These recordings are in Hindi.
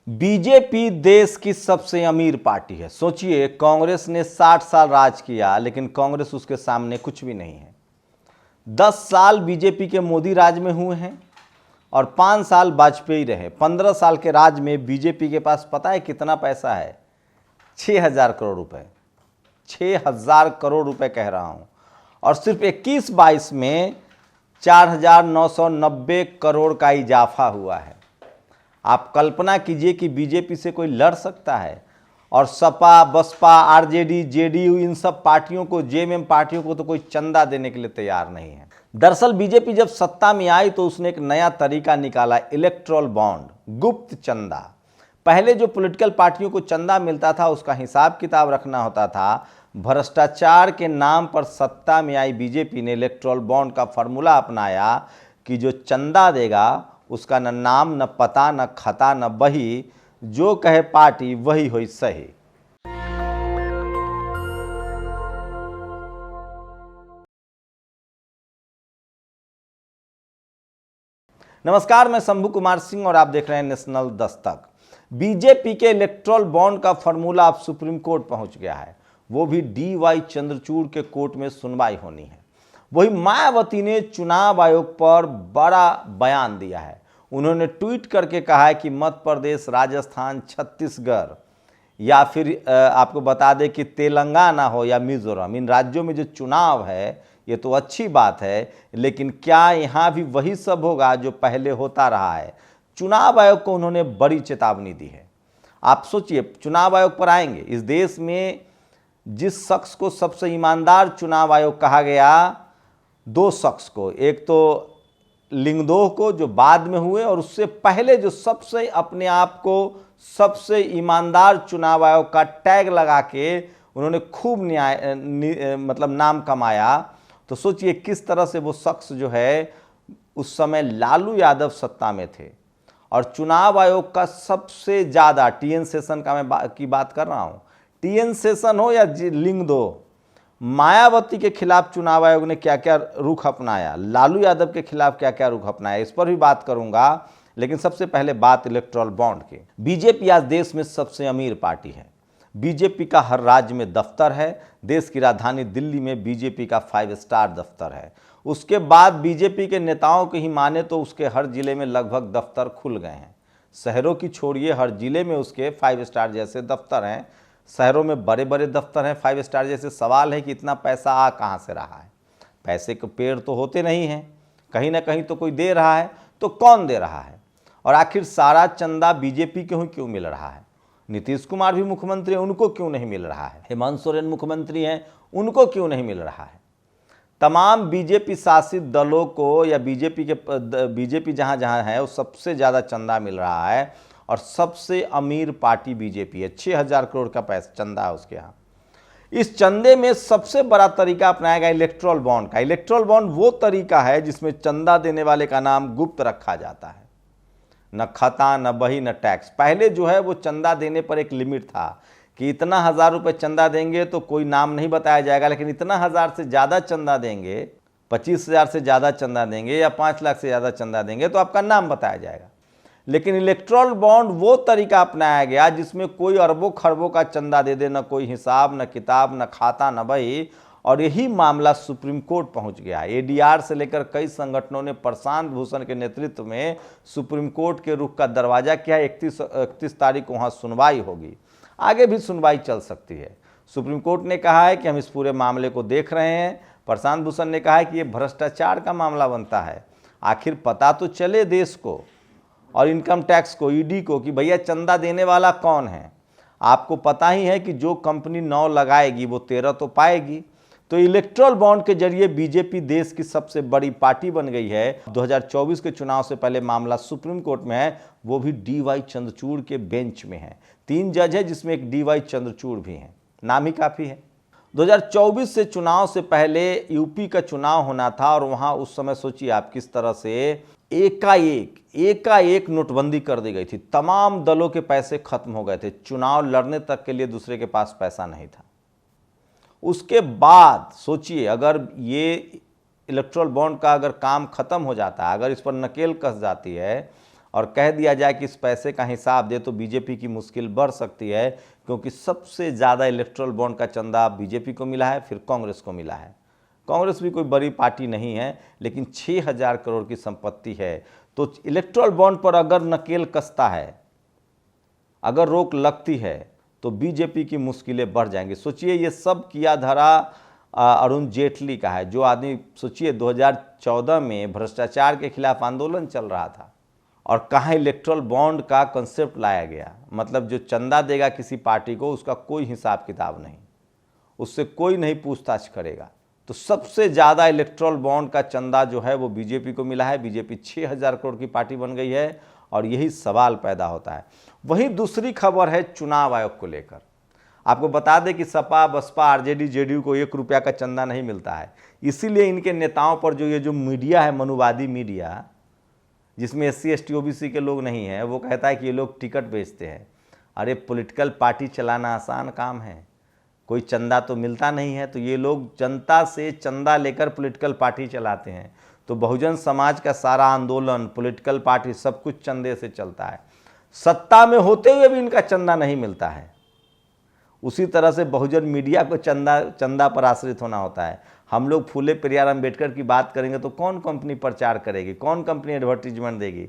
बीजेपी देश की सबसे अमीर पार्टी है। सोचिए, कांग्रेस ने 60 साल राज किया लेकिन कांग्रेस उसके सामने कुछ भी नहीं है। 10 साल बीजेपी के मोदी राज में हुए हैं और 5 साल वाजपेयी रहे। 15 साल के राज में बीजेपी के पास पता है कितना पैसा है? 6000 करोड़ रुपए। 6000 करोड़ रुपए कह रहा हूं। और सिर्फ 21-22 में 4990 करोड़ का इजाफा हुआ है। आप कल्पना कीजिए कि बीजेपी से कोई लड़ सकता है? और सपा, बसपा, आरजेडी, जेडीयू, इन सब पार्टियों को, जेएमएम पार्टियों को तो कोई चंदा देने के लिए तैयार नहीं है। दरअसल बीजेपी जब सत्ता में आई तो उसने एक नया तरीका निकाला, इलेक्टोरल बॉन्ड, गुप्त चंदा। पहले जो पॉलिटिकल पार्टियों को चंदा मिलता था उसका हिसाब किताब रखना होता था। भ्रष्टाचार के नाम पर सत्ता में आई बीजेपी ने इलेक्टोरल बॉन्ड का फॉर्मूला अपनाया कि जो चंदा देगा उसका न नाम, न पता, न खता, न बही, जो कहे पार्टी वही होई सही। नमस्कार, मैं शंभू कुमार सिंह और आप देख रहे हैं नेशनल दस्तक। बीजेपी के इलेक्टोरल बॉन्ड का फॉर्मूला अब सुप्रीम कोर्ट पहुंच गया है। वो भी डीवाई चंद्रचूड़ के कोर्ट में सुनवाई होनी है। वही मायावती ने चुनाव आयोग पर बड़ा बयान दिया है। उन्होंने ट्वीट करके कहा है कि मध्य प्रदेश, राजस्थान, छत्तीसगढ़ या फिर आपको बता दें कि तेलंगाना हो या मिजोरम, इन राज्यों में जो चुनाव है ये तो अच्छी बात है, लेकिन क्या यहाँ भी वही सब होगा जो पहले होता रहा है? चुनाव आयोग को उन्होंने बड़ी चेतावनी दी है। आप सोचिए, चुनाव आयोग पर आएंगे। इस देश में जिस शख्स को सबसे ईमानदार चुनाव आयोग कहा गया, दो शख्स को, एक तो लिंगदोह को जो बाद में हुए, और उससे पहले जो सबसे अपने आप को सबसे ईमानदार चुनाव आयोग का टैग लगा के उन्होंने खूब मतलब नाम कमाया। तो सोचिए किस तरह से वो शख्स जो है, उस समय लालू यादव सत्ता में थे और चुनाव आयोग का सबसे ज़्यादा, टीएन शेषन का मैं की बात कर रहा हूँ, टीएन शेषन हो या लिंगदोह, मायावती के खिलाफ चुनाव आयोग ने क्या क्या रुख अपनाया, लालू यादव के खिलाफ क्या क्या रुख अपनाया, इस पर भी बात करूंगा। लेकिन सबसे पहले बात इलेक्टोरल बॉन्ड की। बीजेपी आज देश में सबसे अमीर पार्टी है। बीजेपी का हर राज्य में दफ्तर है। देश की राजधानी दिल्ली में बीजेपी का 5 स्टार दफ्तर है। उसके बाद बीजेपी के नेताओं की ही माने तो उसके हर जिले में लगभग दफ्तर खुल गए हैं। शहरों की छोड़िए, हर जिले में उसके 5 स्टार जैसे दफ्तर हैं। शहरों में बड़े बड़े दफ्तर हैं 5 स्टार जैसे। सवाल है कि इतना पैसा आ कहाँ से रहा है? पैसे के पेड़ तो होते नहीं हैं, कहीं ना कहीं तो कोई दे रहा है। तो कौन दे रहा है? और आखिर सारा चंदा बीजेपी को ही क्यों मिल रहा है? नीतीश कुमार भी मुख्यमंत्री हैं, उनको क्यों नहीं मिल रहा है? हेमंत सोरेन मुख्यमंत्री हैं, उनको क्यों नहीं मिल रहा है? तमाम बीजेपी शासित दलों को या बीजेपी जहाँ जहाँ है वो सबसे ज़्यादा चंदा मिल रहा है और सबसे अमीर पार्टी बीजेपी है। 6000 करोड़ का पैसा चंदा है उसके यहाँ। इस चंदे में सबसे बड़ा तरीका अपनाया गया इलेक्टोरल बॉन्ड का। इलेक्टोरल बॉन्ड वो तरीका है जिसमें चंदा देने वाले का नाम गुप्त रखा जाता है, न खता, न बही, न टैक्स। पहले जो है वो चंदा देने पर एक लिमिट था कि इतना 1000 रुपये चंदा देंगे तो कोई नाम नहीं बताया जाएगा, लेकिन इतना 1000 से ज़्यादा चंदा देंगे, 25,000 से ज़्यादा चंदा देंगे या 5 लाख से ज़्यादा चंदा देंगे तो आपका नाम बताया जाएगा। लेकिन इलेक्टोरल बॉन्ड वो तरीका अपनाया गया जिसमें कोई अरबों खरबों का चंदा दे दे, न कोई हिसाब, न किताब, न खाता, न बही। और यही मामला सुप्रीम कोर्ट पहुंच गया। एडीआर से लेकर कई संगठनों ने प्रशांत भूषण के नेतृत्व में सुप्रीम कोर्ट के रुख का दरवाजा किया। 31 तारीख को वहाँ सुनवाई होगी। आगे भी सुनवाई चल सकती है। सुप्रीम कोर्ट ने कहा है कि हम इस पूरे मामले को देख रहे हैं। प्रशांत भूषण ने कहा है कि ये भ्रष्टाचार का मामला बनता है। आखिर पता तो चले देश को और इनकम टैक्स को, ईडी को, कि भैया चंदा देने वाला कौन है। आपको पता ही है कि जो कंपनी 9 लगाएगी वो 13 तो पाएगी। तो इलेक्टोरल बॉन्ड के जरिए बीजेपी देश की सबसे बड़ी पार्टी बन गई है। 2024 के चुनाव से पहले मामला सुप्रीम कोर्ट में है, वो भी डीवाई चंद्रचूड़ के बेंच में है। 3 जज है जिसमें एक डीवाई चंद्रचूड़ भी हैं, नाम ही काफ़ी है। 2024 से चुनाव से पहले यूपी का चुनाव होना था और वहाँ उस समय सोचिए आप किस तरह से एकाएक नोटबंदी कर दी गई थी। तमाम दलों के पैसे खत्म हो गए थे। चुनाव लड़ने तक के लिए दूसरे के पास पैसा नहीं था। उसके बाद सोचिए, अगर ये इलेक्टोरल बॉन्ड का अगर काम खत्म हो जाता है, अगर इस पर नकेल कस जाती है और कह दिया जाए कि इस पैसे का हिसाब दे तो बीजेपी की मुश्किल बढ़ सकती है, क्योंकि सबसे ज़्यादा इलेक्ट्रल बॉन्ड का चंदा बीजेपी को मिला है, फिर कांग्रेस को मिला है। कांग्रेस भी कोई बड़ी पार्टी नहीं है, लेकिन 6,000 करोड़ की संपत्ति है। तो इलेक्ट्रल बॉन्ड पर अगर नकेल कसता है, अगर रोक लगती है, तो बीजेपी की मुश्किलें बढ़ जाएंगी। सोचिए, ये सब किया धरा अरुण जेटली का है, जो आदमी, सोचिए 2014 में भ्रष्टाचार के खिलाफ आंदोलन चल रहा था और कहाँ इलेक्ट्रल बॉन्ड का कंसेप्ट लाया गया। मतलब जो चंदा देगा किसी पार्टी को, उसका कोई हिसाब किताब नहीं, उससे कोई नहीं पूछताछ करेगा। तो सबसे ज़्यादा इलेक्ट्रल बॉन्ड का चंदा जो है वो बीजेपी को मिला है। बीजेपी 6,000 करोड़ की पार्टी बन गई है और यही सवाल पैदा होता है। वहीं दूसरी खबर है चुनाव आयोग को लेकर। आपको बता दें कि सपा, बसपा, आरजेडी, जेडीयू को 1 रुपया का चंदा नहीं मिलता है। इसीलिए इनके नेताओं पर जो ये जो मीडिया है, मनुवादी मीडिया, जिसमें SC ST OBC के लोग नहीं हैं, वो कहता है कि ये लोग टिकट बेचते हैं। अरे पॉलिटिकल पार्टी चलाना आसान काम है, कोई चंदा तो मिलता नहीं है। तो ये लोग जनता से चंदा लेकर पॉलिटिकल पार्टी चलाते हैं। तो बहुजन समाज का सारा आंदोलन, पॉलिटिकल पार्टी, सब कुछ चंदे से चलता है। सत्ता में होते हुए भी इनका चंदा नहीं मिलता है। उसी तरह से बहुजन मीडिया को चंदा पर आश्रित होना होता है। हम लोग फूले पेरियार अम्बेडकर की बात करेंगे तो कौन कंपनी प्रचार करेगी, कौन कंपनी एडवर्टीजमेंट देगी।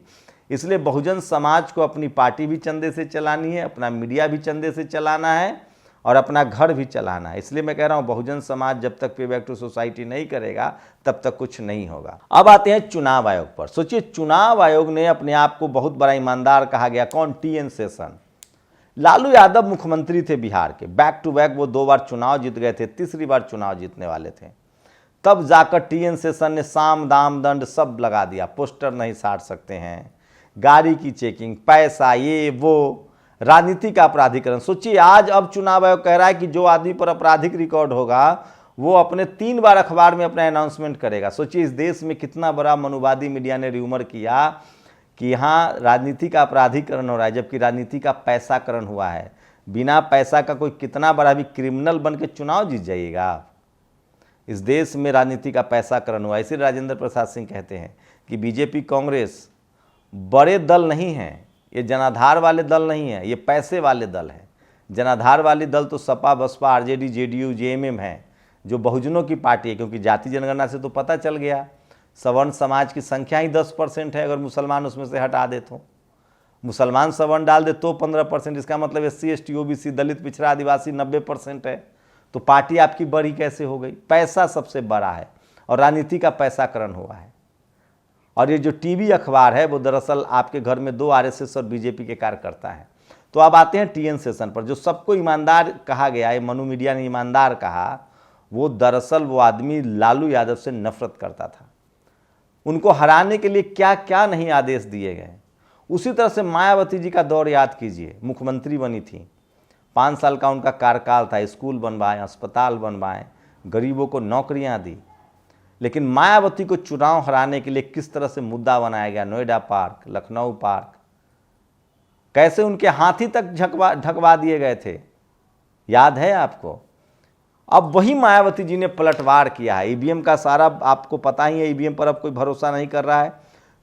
इसलिए बहुजन समाज को अपनी पार्टी भी चंदे से चलानी है, अपना मीडिया भी चंदे से चलाना है और अपना घर भी चलाना है। इसलिए मैं कह रहा हूँ, बहुजन समाज जब तक पे बैक टू सोसाइटी नहीं करेगा तब तक कुछ नहीं होगा। अब आते हैं चुनाव आयोग पर। सोचिए, चुनाव आयोग ने अपने आप को बहुत बड़ा ईमानदार कहा गया। कौन? TN शेषन। लालू यादव मुख्यमंत्री थे बिहार के, बैक टू बैक वो 2 बार चुनाव जीत गए थे, तीसरी बार चुनाव जीतने वाले थे। तब जाकर TN शेषन ने साम दाम दंड सब लगा दिया। पोस्टर नहीं साट सकते हैं, गाड़ी की चेकिंग, पैसा, ये वो, राजनीति का अपराधीकरण। सोचिए, आज अब चुनाव आयोग कह रहा है कि जो आदमी पर आपराधिक रिकॉर्ड होगा वो अपने 3 बार अखबार में अपना अनाउंसमेंट करेगा। सोचिए, इस देश में कितना बड़ा मनुवादी मीडिया ने र्यूमर किया कि यहाँ राजनीति का अपराधीकरण हो रहा है, जबकि राजनीति का पैसाकरण हुआ है। बिना पैसा का कोई कितना बड़ा भी क्रिमिनल बन के चुनाव जीत जाइएगा आप। इस देश में राजनीति का पैसाकरण हुआ। इसीलिए राजेंद्र प्रसाद सिंह कहते हैं कि बीजेपी, कांग्रेस बड़े दल नहीं हैं, ये जनाधार वाले दल नहीं है, ये पैसे वाले दल हैं। जनाधार वाले दल तो Sapa, Basapa, RJD, JDU, JMM है, जो बहुजनों की पार्टी है। क्योंकि जाति जनगणना से तो पता चल गया सवर्ण समाज की संख्या ही 10% है। अगर मुसलमान उसमें से हटा दे तो, मुसलमान सवर्ण डाल दे तो 15%, इसका मतलब SC ST OBC, दलित, पिछड़ा, आदिवासी 90% है। तो पार्टी आपकी बड़ी कैसे हो गई? पैसा सबसे बड़ा है और राजनीति का पैसाकरण हुआ है। और ये जो टीवी अखबार है वो दरअसल आपके घर में 2 RSS और बीजेपी के कार्यकर्ता है। तो अब आते हैं TN शेषन पर, जो सबको ईमानदार कहा गया है, मनु मीडिया ने ईमानदार कहा। वो दरअसल वो आदमी लालू यादव से नफरत करता था। उनको हराने के लिए क्या क्या नहीं आदेश दिए गए। उसी तरह से मायावती जी का दौर याद कीजिए, मुख्यमंत्री बनी थी, 5 साल का उनका कार्यकाल था। स्कूल बनवाए, अस्पताल बनवाए, गरीबों को नौकरियां दी। लेकिन मायावती को चुनाव हराने के लिए किस तरह से मुद्दा बनाया गया, नोएडा पार्क, लखनऊ पार्क, कैसे उनके हाथी तक ढकवा दिए गए थे, याद है आपको। अब वही मायावती जी ने पलटवार किया है। ईवीएम का सारा आपको पता ही है, ईवीएम पर अब कोई भरोसा नहीं कर रहा है।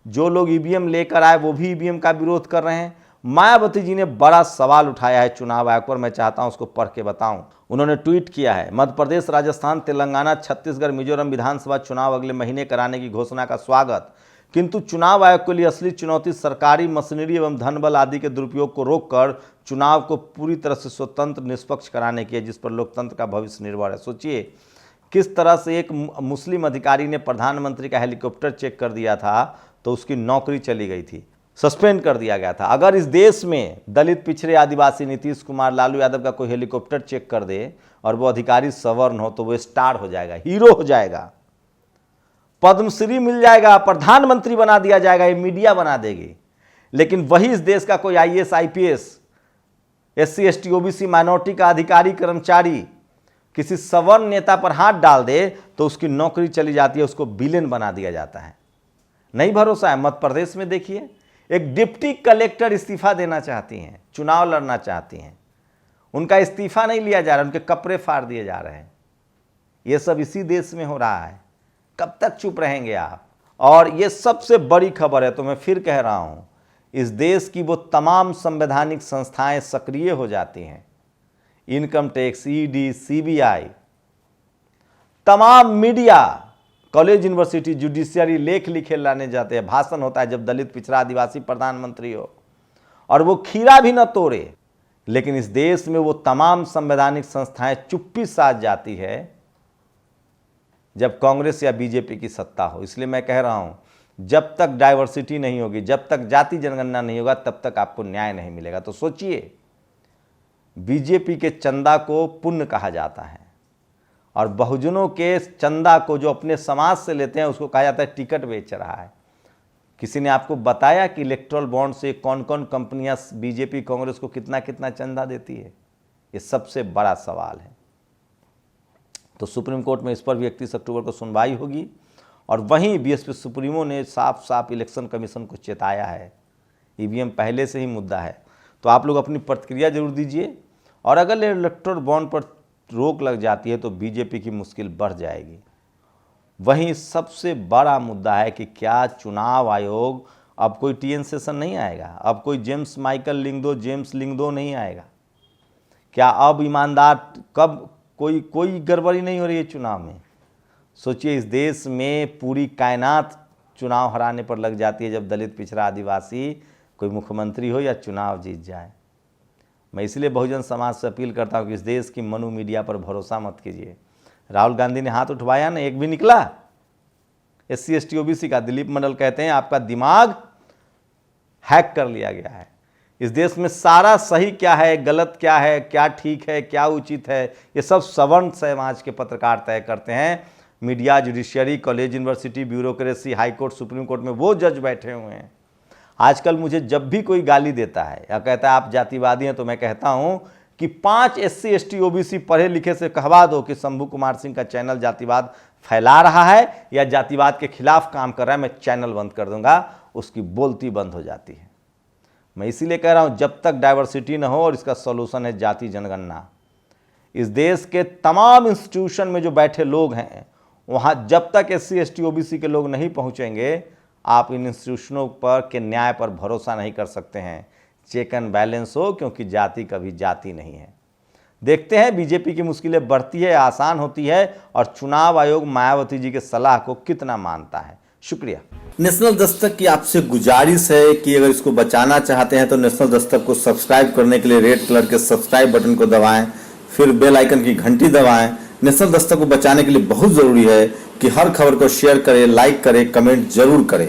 जो लोग ईवीएम लेकर आए वो भी ईवीएम का विरोध कर रहे हैं। मायावती जी ने बड़ा सवाल उठाया है चुनाव आयोग पर। मैं चाहता हूं उसको पढ़ के बताऊं। उन्होंने ट्वीट किया है, मध्य प्रदेश, राजस्थान, तेलंगाना, छत्तीसगढ़, मिजोरम विधानसभा चुनाव अगले महीने कराने की घोषणा का स्वागत, किंतु चुनाव आयोग के लिए असली चुनौती सरकारी मशीनरी एवं धन बल आदि के दुरुपयोग को रोककर चुनाव को पूरी तरह से स्वतंत्र, निष्पक्ष कराने की है, जिस पर लोकतंत्र का भविष्य निर्भर है। सोचिए किस तरह से एक मुस्लिम अधिकारी ने प्रधानमंत्री का हेलीकॉप्टर चेक कर दिया था तो उसकी नौकरी चली गई थी, सस्पेंड कर दिया गया था। अगर इस देश में दलित, पिछड़े, आदिवासी नीतीश कुमार, लालू यादव का कोई हेलीकॉप्टर चेक कर दे और वो अधिकारी सवर्ण हो तो वो स्टार हो जाएगा, हीरो हो जाएगा, पद्मश्री मिल जाएगा, प्रधानमंत्री बना दिया जाएगा, ये मीडिया बना देगी। लेकिन वही इस देश का कोई IAS, IPS, SC ST OBC minority का अधिकारी, कर्मचारी किसी सवर्ण नेता पर हाथ डाल दे तो उसकी नौकरी चली जाती है, उसको विलेन बना दिया जाता है। नहीं भरोसा है? मध्य प्रदेश में देखिए, एक डिप्टी कलेक्टर इस्तीफा देना चाहती हैं, चुनाव लड़ना चाहती हैं, उनका इस्तीफा नहीं लिया जा रहा, उनके कपड़े फाड़ दिए जा रहे हैं। ये सब इसी देश में हो रहा है। कब तक चुप रहेंगे आप? और ये सबसे बड़ी खबर है, तो मैं फिर कह रहा हूं, इस देश की वो तमाम संवैधानिक संस्थाएं सक्रिय हो जाती हैं। इनकम टैक्स, ईडी, सीबीआई, तमाम मीडिया, कॉलेज, यूनिवर्सिटी, जुडिशियरी लेख लिखे लाने जाते हैं। भाषण होता है जब दलित, पिछड़ा, आदिवासी प्रधानमंत्री हो और वो खीरा भी न तोड़े। लेकिन इस देश में वो तमाम संवैधानिक संस्थाएं चुप्पी साध जाती है जब कांग्रेस या बीजेपी की सत्ता हो। इसलिए मैं कह रहा हूं, जब तक डाइवर्सिटी नहीं होगी, जब तक जाति जनगणना नहीं होगा, तब तक आपको न्याय नहीं मिलेगा। तो सोचिए, बीजेपी के चंदा को पुण्य कहा जाता है और बहुजनों के चंदा को जो अपने समाज से लेते हैं उसको कहा जाता है टिकट बेच रहा है। किसी ने आपको बताया कि इलेक्टोरल बॉन्ड से कौन कौन कंपनियां बीजेपी कांग्रेस को कितना कितना चंदा देती है? ये सबसे बड़ा सवाल है। तो सुप्रीम कोर्ट में इस पर भी 31 अक्टूबर को सुनवाई होगी और वहीं बीएसपी सुप्रीमो ने साफ साफ इलेक्शन कमीशन को चेताया है। ईवीएम पहले से ही मुद्दा है। तो आप लोग अपनी प्रतिक्रिया जरूर दीजिए और अगर इलेक्टोरल बॉन्ड पर रोक लग जाती है तो बीजेपी की मुश्किल बढ़ जाएगी। वहीं सबसे बड़ा मुद्दा है कि क्या चुनाव आयोग, अब कोई टीएन सेशन नहीं आएगा, अब कोई James Michael Lyngdoh, James Lyngdoh नहीं आएगा। क्या अब ईमानदार, कब कोई गड़बड़ी नहीं हो रही है चुनाव में? सोचिए, इस देश में पूरी कायनात चुनाव हराने पर लग जाती है जब दलित, पिछड़ा, आदिवासी कोई मुख्यमंत्री हो या चुनाव जीत जाए। मैं इसलिए बहुजन समाज से अपील करता हूं कि इस देश की मनु मीडिया पर भरोसा मत कीजिए। राहुल गांधी ने हाथ उठवाया ना, एक भी निकला SC ST OBC का। दिलीप मंडल कहते हैं आपका दिमाग हैक कर लिया गया है। इस देश में सारा सही क्या है, गलत क्या है, क्या ठीक है, क्या उचित है, ये सब सवर्ण समाज के पत्रकार तय करते हैं। Media, judiciary, college, university, bureaucracy, high court, supreme court में वो जज बैठे हुए हैं। आजकल मुझे जब भी कोई गाली देता है या कहता है आप जातिवादी हैं, तो मैं कहता हूं कि 5 SC ST OBC पढ़े लिखे से कहवा दो कि शंभू कुमार सिंह का चैनल जातिवाद फैला रहा है या जातिवाद के खिलाफ काम कर रहा है, मैं चैनल बंद कर दूंगा, उसकी बोलती बंद हो जाती है। मैं इसीलिए कह रहा हूं, जब तक डाइवर्सिटी न हो, और इसका सॉल्यूशन है जाति जनगणना। इस देश के तमाम इंस्टीट्यूशन में जो बैठे लोग हैं, वहां जब तक SC ST OBC के लोग नहीं पहुंचेंगे, आप इन इंस्टीट्यूशनों पर के न्याय पर भरोसा नहीं कर सकते हैं। चेक एंड बैलेंस हो, क्योंकि जाति कभी जाति नहीं है। देखते हैं बीजेपी की मुश्किलें बढ़ती है, आसान होती है, और चुनाव आयोग मायावती जी के सलाह को कितना मानता है। शुक्रिया। नेशनल दस्तक की आपसे गुजारिश है कि अगर इसको बचाना चाहते हैं तो नेशनल दस्तक को सब्सक्राइब करने के लिए रेड कलर के सब्सक्राइब बटन को दबाएं, फिर बेल आइकन की घंटी दबाएं। नेशनल दस्तक को बचाने के लिए बहुत जरूरी है कि हर खबर को शेयर करें, लाइक करें, कमेंट जरूर करें।